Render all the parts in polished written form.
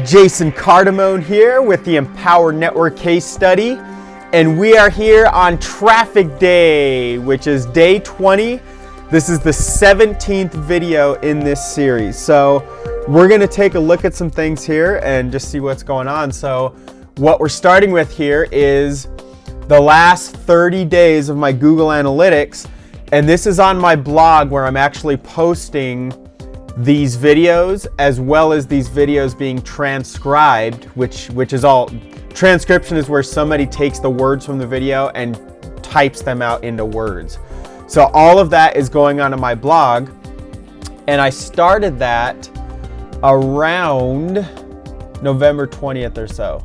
Jason Cardamone here with the Empower Network case study, and we are here on Traffic Day, which is day 20. This is the 17th video in this series. So we're going to take a look at some things here and just see what's going on. So what we're starting with here is the last 30 days of my Google Analytics, and this is on my blog where I'm actually posting these videos as well as these videos being transcribed, which is all, transcription is where somebody takes the words from the video and types them out into words. So all of that is going on in my blog, and I started that around November 20th or so.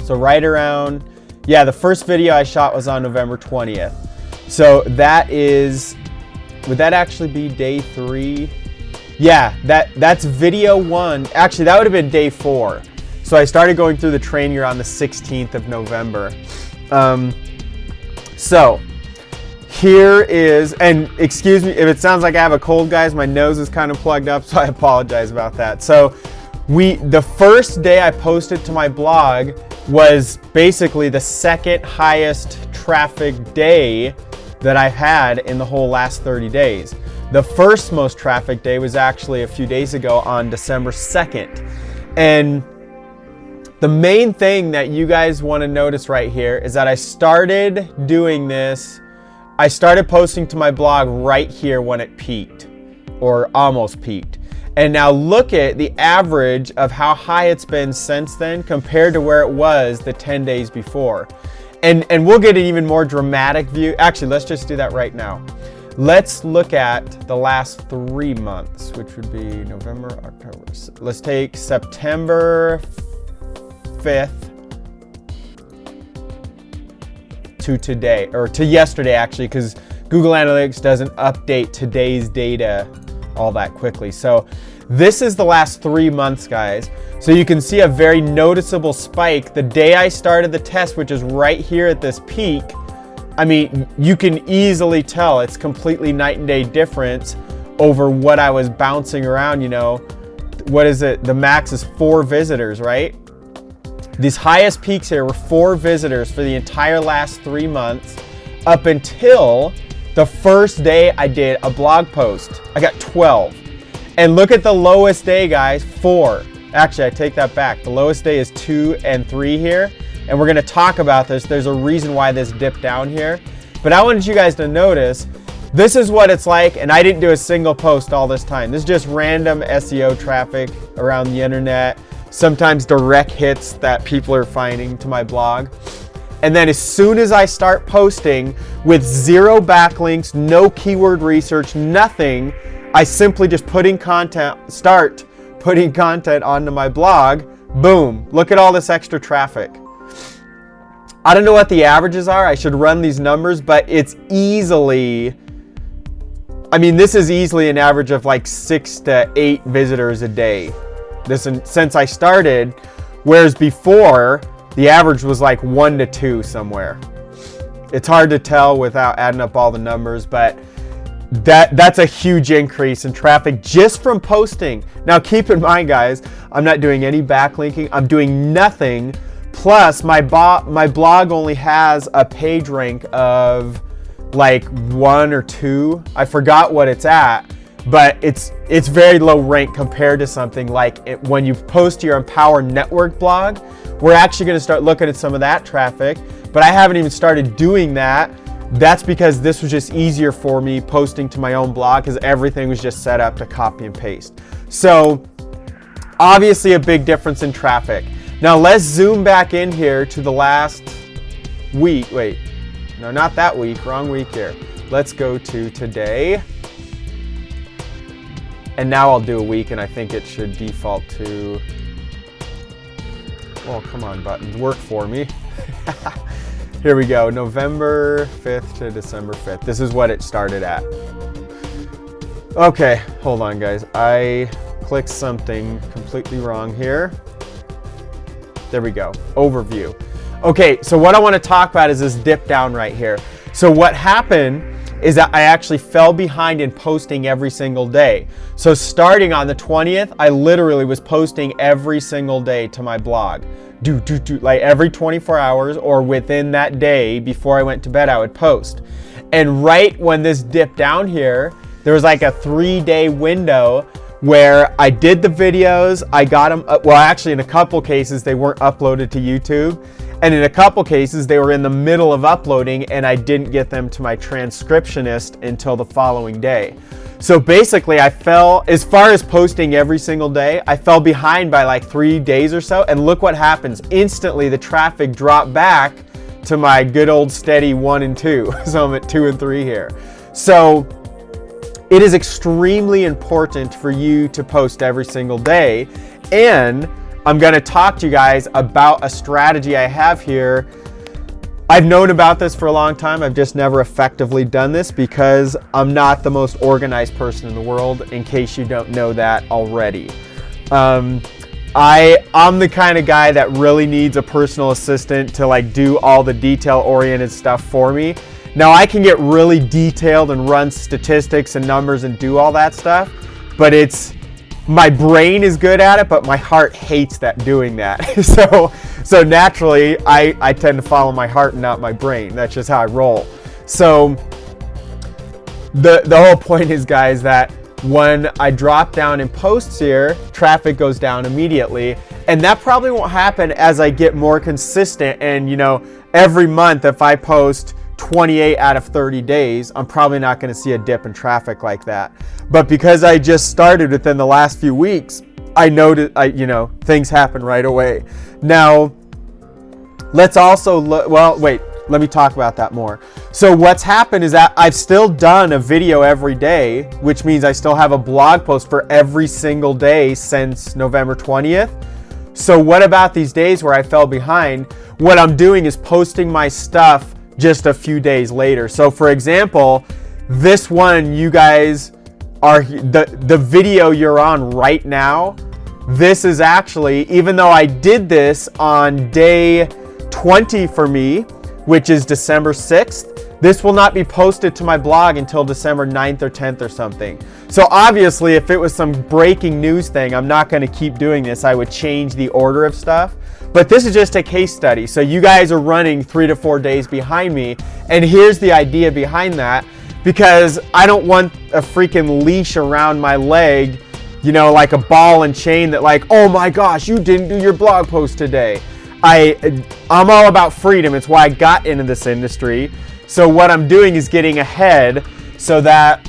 So right around, yeah, the first video I shot was on November 20th. So that is, would that actually be day 3? Yeah, that's video 1. Actually, that would have been day 4. So I started going through the train year on the 16th of November. So here is, and excuse me if it sounds like I have a cold, guys. My nose is kind of plugged up, so I apologize about that. So the first day I posted to my blog was basically the second highest traffic day that I've had in the whole last 30 days. The first most traffic day was actually a few days ago on December 2nd. And the main thing that you guys want to notice right here is that I started doing this, I started posting to my blog right here when it peaked, or almost peaked. And now look at the average of how high it's been since then compared to where it was the 10 days before. And we'll get an even more dramatic view. Actually, let's just do that right now. Let's look at the last 3 months, which would be November, October. Let's take September 5th to today, or to yesterday actually, because Google Analytics doesn't update today's data all that quickly. So this is the last 3 months, guys. So you can see a very noticeable spike the day I started the test, which is right here at this peak. I mean, you can easily tell it's completely night and day difference over what I was bouncing around, you know. What is it? The max is 4 visitors, right? These highest peaks here were 4 visitors for the entire last 3 months up until the first day I did a blog post. I got 12. And look at the lowest day, guys, 4. Actually, I take that back. The lowest day is 2 and 3 here. And we're going to talk about this. There's a reason why this dipped down here. But I wanted you guys to notice, this is what it's like, and I didn't do a single post all this time. This is just random SEO traffic around the internet, sometimes direct hits that people are finding to my blog. And then as soon as I start posting with 0 backlinks, no keyword research, nothing, I simply just start putting content onto my blog, boom, look at all this extra traffic. I don't know what the averages are. I should run these numbers, but it's easily, I mean, this is easily an average of like 6 to 8 visitors a day. Since I started, whereas before, the average was like 1 to 2 somewhere. It's hard to tell without adding up all the numbers, but that's a huge increase in traffic just from posting. Now keep in mind, guys, I'm not doing any backlinking. I'm doing nothing. Plus, my blog only has a page rank of like 1 or 2. I forgot what it's at, but it's very low rank compared to something like when you post to your Empower Network blog. We're actually going to start looking at some of that traffic, but I haven't even started doing that. That's because this was just easier for me posting to my own blog because everything was just set up to copy and paste. So obviously a big difference in traffic. Now let's zoom back in here to the last week. Wait, no, not that week, wrong week here. Let's go to today. And now I'll do a week, and I think it should default to, well, come on, buttons, work for me. Here we go, November 5th to December 5th. This is what it started at. Okay, hold on, guys. I clicked something completely wrong here. There we go, overview. Okay, so what I want to talk about is this dip down right here. So what happened is that I actually fell behind in posting every single day. So starting on the 20th, I literally was posting every single day to my blog. Like every 24 hours or within that day before I went to bed, I would post. And right when this dipped down here, there was like a 3-day window where I did the videos, I got them, well actually in a couple cases they weren't uploaded to YouTube, and in a couple cases they were in the middle of uploading and I didn't get them to my transcriptionist until the following day. So basically I fell, as far as posting every single day, I fell behind by like 3 days or so, and look what happens. Instantly the traffic dropped back to my good old steady 1 and 2. So I'm at 2 and 3 here. So it is extremely important for you to post every single day. And I'm gonna talk to you guys about a strategy I have here. I've known about this for a long time. I've just never effectively done this because I'm not the most organized person in the world, in case you don't know that already. I'm the kind of guy that really needs a personal assistant to like do all the detail-oriented stuff for me. Now I can get really detailed and run statistics and numbers and do all that stuff, but my brain is good at it, but my heart hates doing that. So naturally, I tend to follow my heart and not my brain. That's just how I roll. So the whole point is, guys, that when I drop down in posts here, traffic goes down immediately. And that probably won't happen as I get more consistent. And every month if I post 28 out of 30 days, I'm probably not going to see a dip in traffic like that. But because I just started within the last few weeks, I noticed, things happen right away. Now, let's also look, let me talk about that more. So what's happened is that I've still done a video every day, which means I still have a blog post for every single day since November 20th. So what about these days where I fell behind? What I'm doing is posting my stuff just a few days later. So for example, this one, you guys are, the video you're on right now, this is actually, even though I did this on day 20 for me, which is December 6th, this will not be posted to my blog until December 9th or 10th or something. So obviously if it was some breaking news thing, I'm not going to keep doing this. I would change the order of stuff. But this is just a case study. So you guys are running 3 to 4 days behind me. And here's the idea behind that, because I don't want a freaking leash around my leg, like a ball and chain that like, oh my gosh, you didn't do your blog post today. I'm all about freedom. It's why I got into this industry. So what I'm doing is getting ahead so that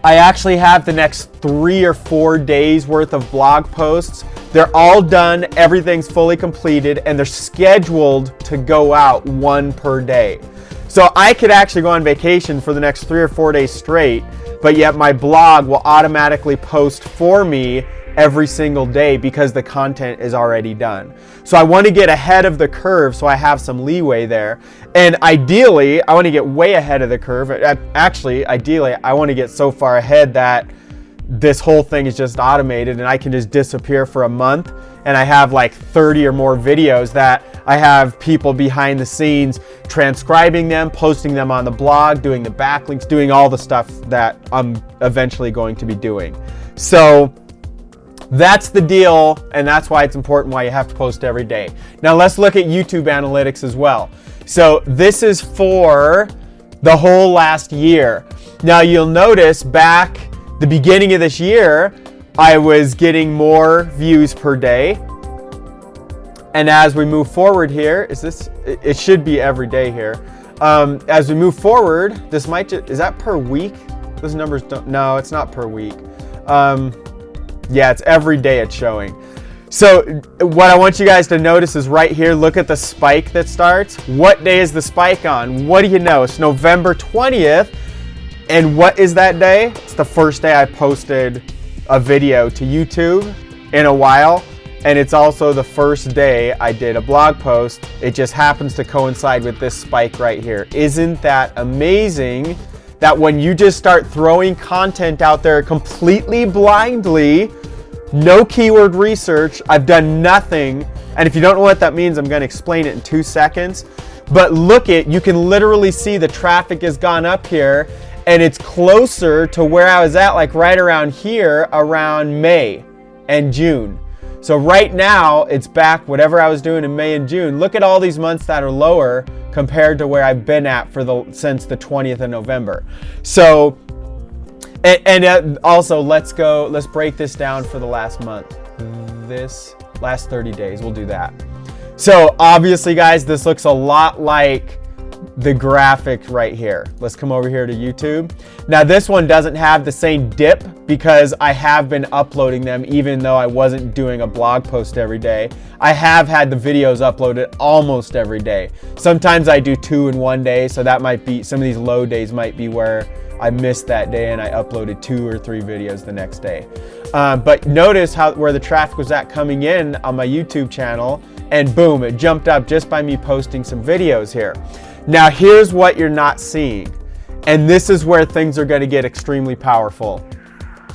I actually have the next 3 or 4 days worth of blog posts. They're all done, everything's fully completed, and they're scheduled to go out 1 per day. So I could actually go on vacation for the next 3 or 4 days straight, but yet my blog will automatically post for me every single day because the content is already done. So I want to get ahead of the curve so I have some leeway there. And ideally, I want to get way ahead of the curve. Actually, ideally, I want to get so far ahead that this whole thing is just automated and I can just disappear for a month and I have like 30 or more videos that I have people behind the scenes transcribing them, posting them on the blog, doing the backlinks, doing all the stuff that I'm eventually going to be doing. So that's the deal, and that's why it's important, why you have to post every day. Now let's look at YouTube analytics as well. So this is for the whole last year. Now you'll notice back the beginning of this year, I was getting more views per day. And as we move forward here, it should be every day here. As we move forward, this might just, is that per week? Those numbers don't, no, it's not per week. Yeah, it's every day it's showing. So what I want you guys to notice is right here, look at the spike that starts. What day is the spike on? What do you know? It's November 20th. And what is that day? It's the first day I posted a video to YouTube in a while. And it's also the first day I did a blog post. It just happens to coincide with this spike right here. Isn't that amazing? That when you just start throwing content out there completely blindly, no keyword research, I've done nothing. And if you don't know what that means, I'm going to explain it in 2 seconds. But you can literally see the traffic has gone up here, and it's closer to where I was at, like right around here, around May and June. So right now it's back whatever I was doing in May and June. Look at all these months that are lower compared to where I've been at since the 20th of November. So, and also let's break this down for the last month. This last 30 days, we'll do that. So obviously guys, this looks a lot like the graphic right here. Let's come over here to YouTube. Now this one doesn't have the same dip because I have been uploading them even though I wasn't doing a blog post every day. I have had the videos uploaded almost every day. Sometimes I do 2 in one day, so that might be, some of these low days might be where I missed that day and I uploaded 2 or 3 videos the next day. But notice where the traffic was at coming in on my YouTube channel, and boom, it jumped up just by me posting some videos here. Now here's what you're not seeing, and this is where things are going to get extremely powerful.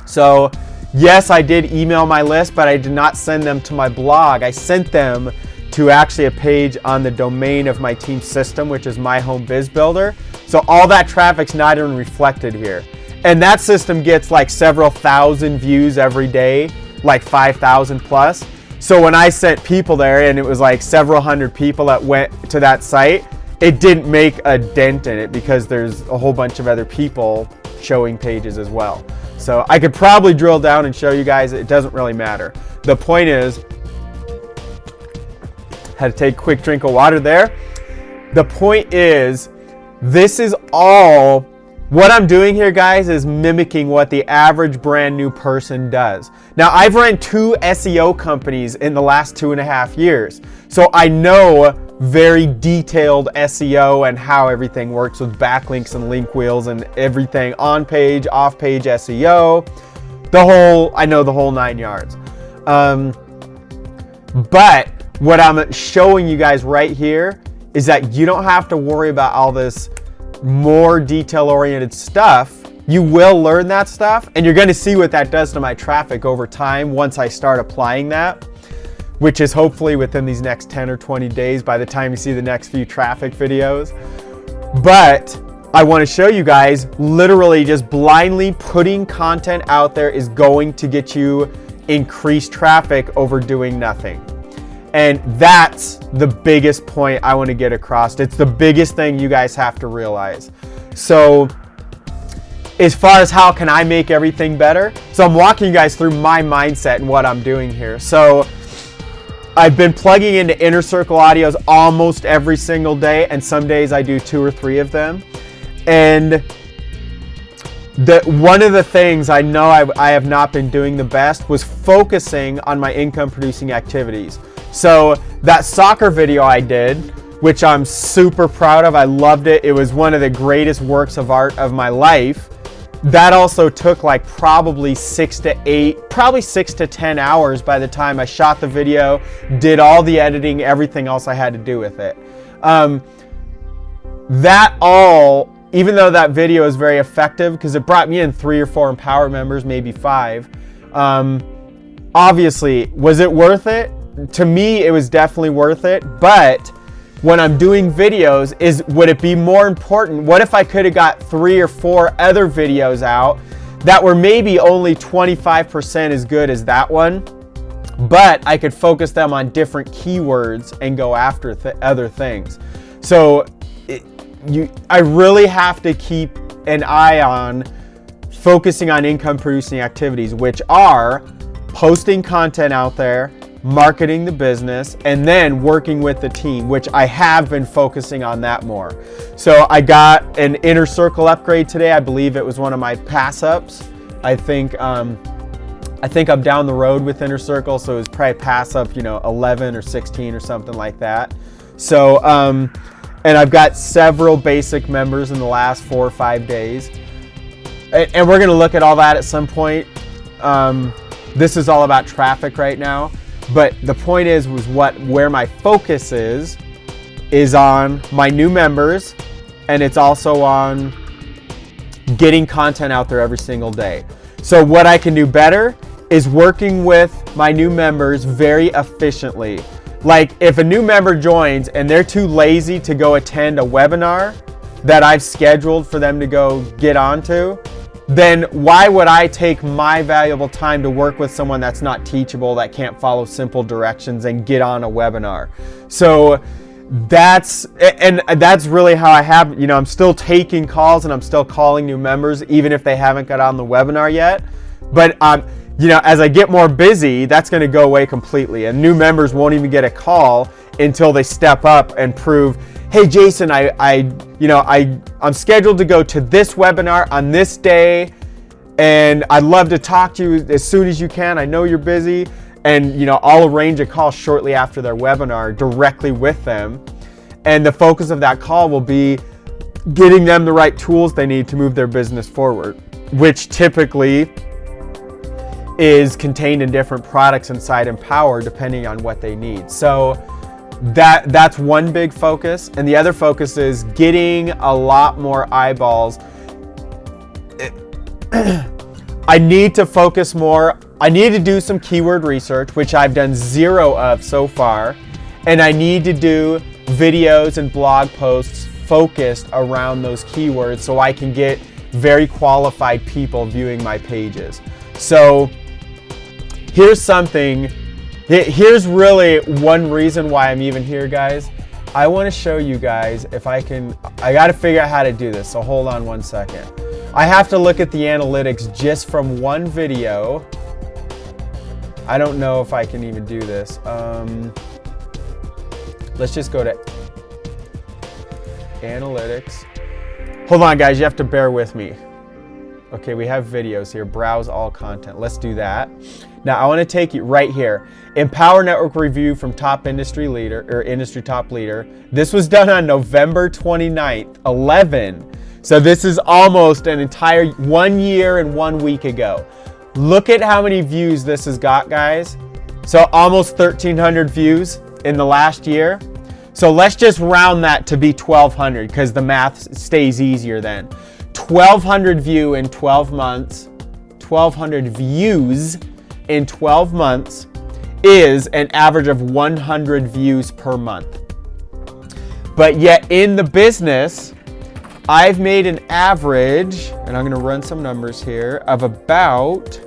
So yes, I did email my list, but I did not send them to my blog. I sent them to actually a page on the domain of my team system, which is My Home Biz Builder. So all that traffic's not even reflected here. And that system gets like several thousand views every day, like 5,000 plus. So when I sent people there and it was like several hundred people that went to that site, it didn't make a dent in it because there's a whole bunch of other people showing pages as well. So I could probably drill down and show you guys, it doesn't really matter. The point is, had to take a quick drink of water there. The point is, this is all, what I'm doing here guys is mimicking what the average brand new person does. Now I've run 2 SEO companies in the last 2.5 years. So I know very detailed SEO and how everything works with backlinks and link wheels and everything, on page, off page SEO, I know the whole 9 yards. But what I'm showing you guys right here is that you don't have to worry about all this more detail-oriented stuff. You will learn that stuff, and you're going to see what that does to my traffic over time once I start applying that, which is hopefully within these next 10 or 20 days by the time you see the next few traffic videos. But I want to show you guys, literally just blindly putting content out there is going to get you increased traffic over doing nothing. And that's the biggest point I want to get across. It's the biggest thing you guys have to realize. So as far as how can I make everything better? So I'm walking you guys through my mindset and what I'm doing here. So I've been plugging into Inner Circle audios almost every single day, and some days I do 2 or 3 of them. And one of the things I know I have not been doing the best was focusing on my income producing activities. So that soccer video I did, which I'm super proud of, I loved it. It was one of the greatest works of art of my life. That also took like probably 6 to 10 hours by the time I shot the video, did all the editing, everything else I had to do with it. Even though that video is very effective because it brought me in 3 or 4 Empower members, maybe 5. Obviously, was it worth it? To me, it was definitely worth it. But when I'm doing videos, would it be more important? What if I could have got 3 or 4 other videos out that were maybe only 25% as good as that one, but I could focus them on different keywords and go after other things? So I really have to keep an eye on focusing on income producing activities, which are posting content out there, marketing the business, and then working with the team, which I have been focusing on that more. So I got an Inner Circle upgrade today. I believe it was one of my pass ups. I think I'm down the road with Inner Circle, so it was probably pass up, 11 or 16 or something like that. So, and I've got several basic members in the last 4 or 5 days. And we're gonna look at all that at some point. This is all about traffic right now. But the point is where my focus is on my new members, and it's also on getting content out there every single day. So what I can do better is working with my new members very efficiently. Like if a new member joins and they're too lazy to go attend a webinar that I've scheduled for them to go get onto, then why would I take my valuable time to work with someone that's not teachable, that can't follow simple directions and get on a webinar? So that's really how I have, I'm still taking calls and I'm still calling new members even if they haven't got on the webinar yet. But as I get more busy, that's going to go away completely, and new members won't even get a call until they step up and prove, hey Jason, I'm scheduled to go to this webinar on this day, and I'd love to talk to you as soon as you can. I know you're busy, and I'll arrange a call shortly after their webinar directly with them, and the focus of that call will be getting them the right tools they need to move their business forward, which typically is contained in different products inside Empower depending on what they need. So that's one big focus, and the other focus is getting a lot more eyeballs. I need to focus more. I need to do some keyword research, which I've done zero of so far, and I need to do videos and blog posts focused around those keywords so I can get very qualified people viewing my pages. So here's really one reason why I'm even here, guys. I want to show you guys if I got to figure out how to do this, so hold on one second. I have to look at the analytics just from one video. I don't know if I can even do this. Let's just go to analytics. Hold on, guys, you have to bear with me. Okay, we have videos here. Browse all content. Let's do that. Now I want to take you right here. Empower Network review from top industry leader or industry top leader. This was done on November 29th, 11. So this is almost an entire 1 year and 1 week ago. Look at how many views this has got, guys. So almost 1,300 views in the last year. So let's just round that to be 1,200 because the math stays easier then. 1,200 view in 12 months, 1,200 views in 12 months is an average of 100 views per month. But yet in the business, I've made an average, and I'm gonna run some numbers here, of about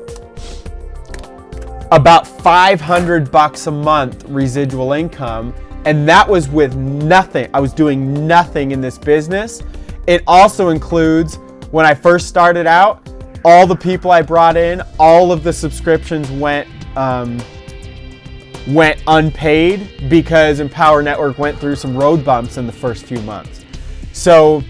$500 a month residual income, and that was with nothing. I was doing nothing in this business. It also includes, when I first started out, all the people I brought in, all of the subscriptions went unpaid because Empower Network went through some road bumps in the first few months. So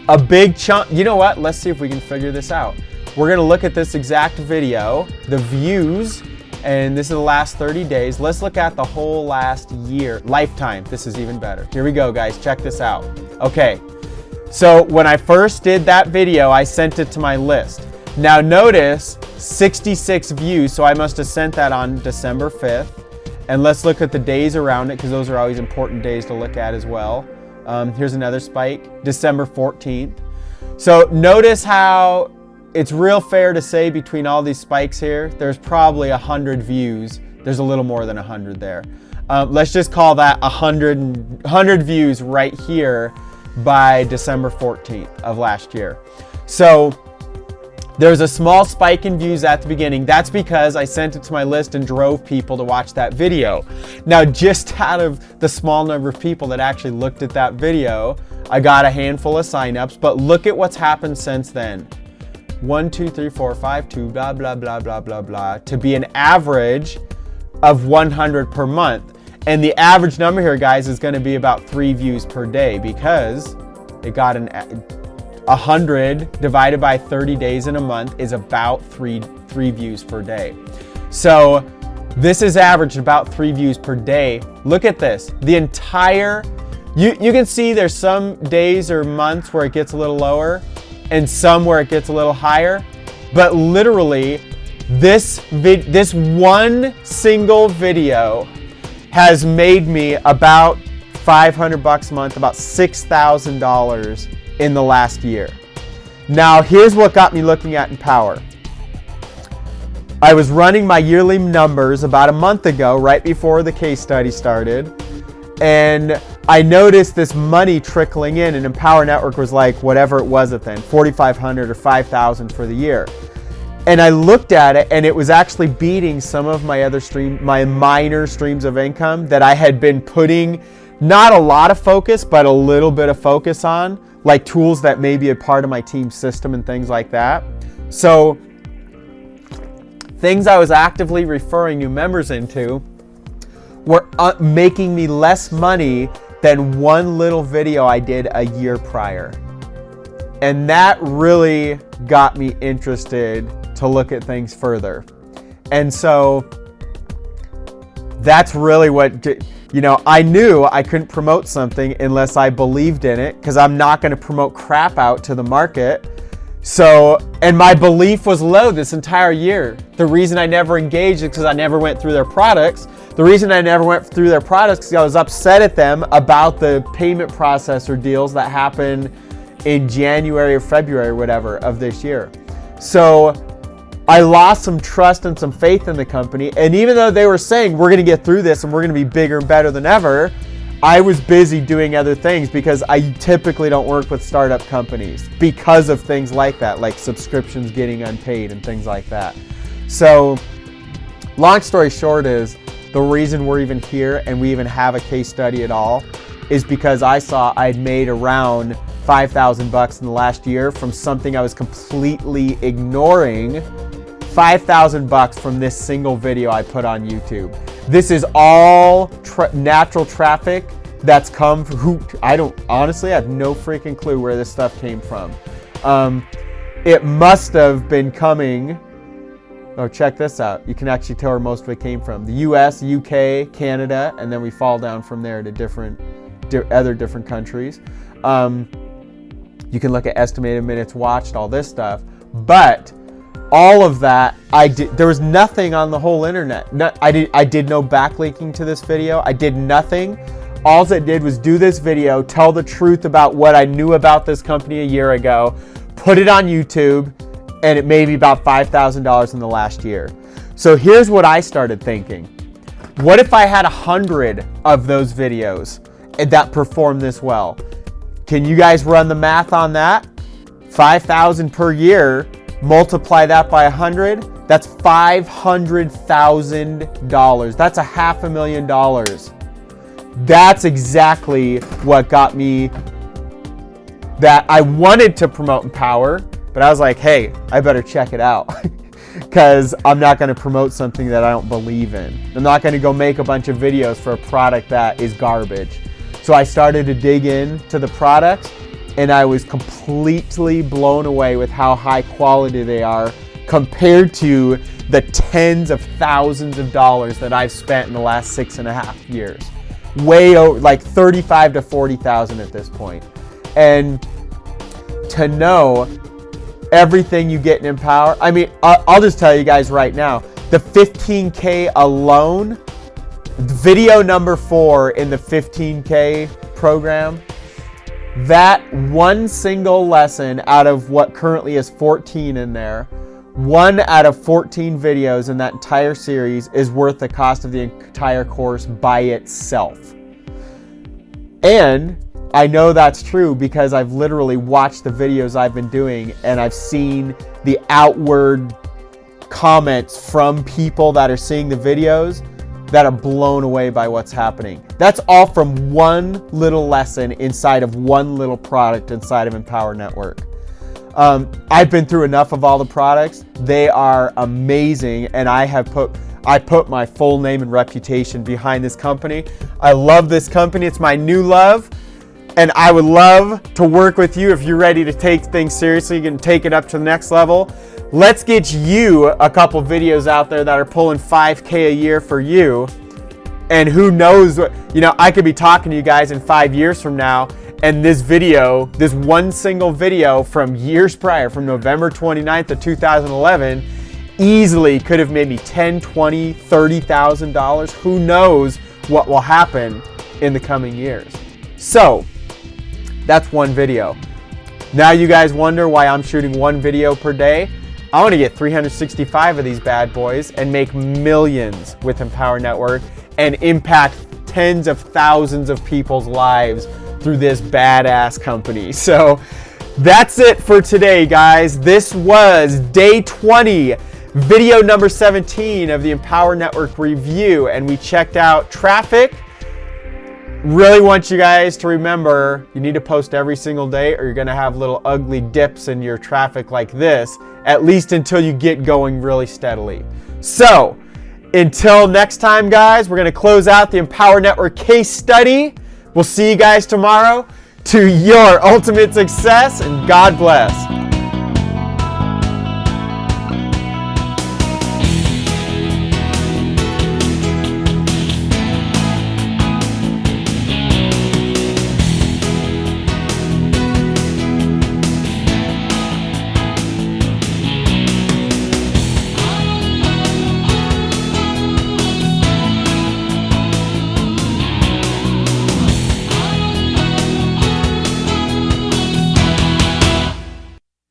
a big chunk, you know what? Let's see if we can figure this out. We're gonna look at this exact video, the views, and this is the last 30 days. Let's look at the whole last year, lifetime. This is even better. Here we go, guys, check this out. Okay, so when I first did that video, I sent it to my list. Now notice 66 views, so I must have sent that on December 5th. And let's look at the days around it because those are always important days to look at as well. Here's another spike, December 14th. So notice how it's real fair to say between all these spikes here, there's probably 100 views. There's a little more than 100 there. Let's just call that 100 views right here by December 14th of last year. So there's a small spike in views at the beginning. That's because I sent it to my list and drove people to watch that video. Now, just out of the small number of people that actually looked at that video, I got a handful of signups, but look at what's happened since then. 1, 2, 3, 4, 5, 2, blah, blah, blah, blah, blah, blah, to be an average of 100 per month. And the average number here, guys, is going to be about 3 views per day because it got 100 divided by 30 days in a month is about three views per day. So this is averaged about 3 views per day. Look at this. The entire, you can see there's some days or months where it gets a little lower and some where it gets a little higher. But literally, this one single video has made me about $500 a month, about $6,000 in the last year. Now, here's what got me looking at Empower. I was running my yearly numbers about a month ago, right before the case study started, and I noticed this money trickling in, and Empower Network was like whatever it was at then, $4,500 or $5,000 for the year. And I looked at it, and it was actually beating some of my other my minor streams of income that I had been putting not a lot of focus, but a little bit of focus on, like tools that may be a part of my team system and things like that. So things I was actively referring new members into were making me less money than one little video I did a year prior. And that really got me interested to look at things further. And so that's really what, I knew I couldn't promote something unless I believed in it, because I'm not going to promote crap out to the market. So, and my belief was low this entire year. The reason I never engaged is because I never went through their products. The reason I never went through their products is because I was upset at them about the payment processor deals that happened in January or February or whatever of this year. So I lost some trust and some faith in the company. And even though they were saying we're going to get through this and we're going to be bigger and better than ever, I was busy doing other things because I typically don't work with startup companies because of things like that, like subscriptions getting unpaid and things like that. So long story short is the reason we're even here and we even have a case study at all is because I saw I'd made around $5,000 in the last year from something I was completely ignoring. $5,000 from this single video I put on YouTube. This is all natural traffic that's come from I have no freaking clue where this stuff came from. It must have been coming. Oh, check this out. You can actually tell where most of it came from. The US, UK, Canada, and then we fall down from there to other different countries. You can look at estimated minutes watched, all this stuff. But all of that, there was nothing on the whole internet. I did no backlinking to this video. I did nothing. All I did was do this video, tell the truth about what I knew about this company a year ago, put it on YouTube, and it made me about $5,000 in the last year. So here's what I started thinking. What if I had 100 of those videos that performed this well? Can you guys run the math on that? 5,000 per year, multiply that by 100, that's $500,000. That's $500,000. That's exactly what got me that I wanted to promote Empower, but I was like, hey, I better check it out because I'm not going to promote something that I don't believe in. I'm not going to go make a bunch of videos for a product that is garbage. So I started to dig into the products, and I was completely blown away with how high quality they are compared to the tens of thousands of dollars that I've spent in the last 6.5 years. Way over, like 35 to 40,000 at this point. And to know everything you get in Empower, I mean, I'll just tell you guys right now, the 15K alone, video number 4 in the 15K program, that one single lesson out of what currently is 14 in there, 1 out of 14 videos in that entire series is worth the cost of the entire course by itself. And I know that's true because I've literally watched the videos I've been doing and I've seen the outward comments from people that are seeing the videos that are blown away by what's happening. That's all from one little lesson inside of one little product inside of Empower Network. I've been through enough of all the products. They are amazing, and I put my full name and reputation behind this company. I love this company. It's my new love, and I would love to work with you if you're ready to take things seriously and take it up to the next level. Let's get you a couple videos out there that are pulling 5K a year for you. And who knows what, I could be talking to you guys in 5 years from now, and this video, this one single video from years prior, from November 29th of 2011, easily could have made me $10,000, $20,000, $30,000. Who knows what will happen in the coming years. So that's one video. Now you guys wonder why I'm shooting one video per day. I want to get 365 of these bad boys and make millions with Empower Network and impact tens of thousands of people's lives through this badass company. So that's it for today, guys. This was day 20, video number 17 of the Empower Network review, and we checked out traffic. Really want you guys to remember you need to post every single day or you're going to have little ugly dips in your traffic like this, at least until you get going really steadily. So until next time, guys, we're going to close out the Empower Network case study. We'll see you guys tomorrow. To your ultimate success, and God bless.